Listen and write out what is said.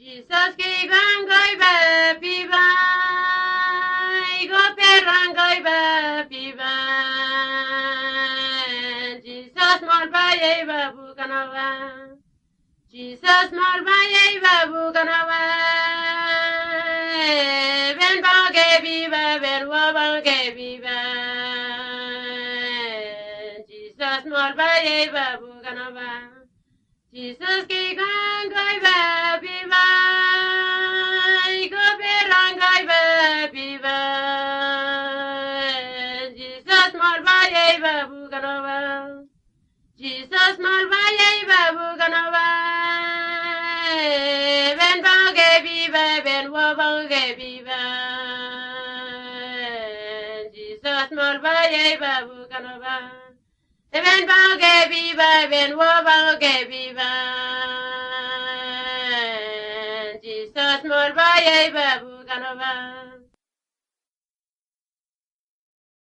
Jesus ki gangoi ba piba, go perangoi ba piba. Jesus mol ba ye ba bukanawa. Jesus mol ba ye ba bukanawa. Ben ba ge biba, ben wa ba ge biba. Jesus mol ba ye ba bukanawa. Jesus ki gangoi ba piba, go perangoi ba piba. Jesus mol ba ye ba bukanawa. Jesus mol ba ye ba bukanawa. Ben ba ge biba, ben wa ba ge biba. Jesus mol ba ye ba bukanawa. Ben ba ge biba, ben wa ba ge biba. Jesus mol ba ye ba bukanawa.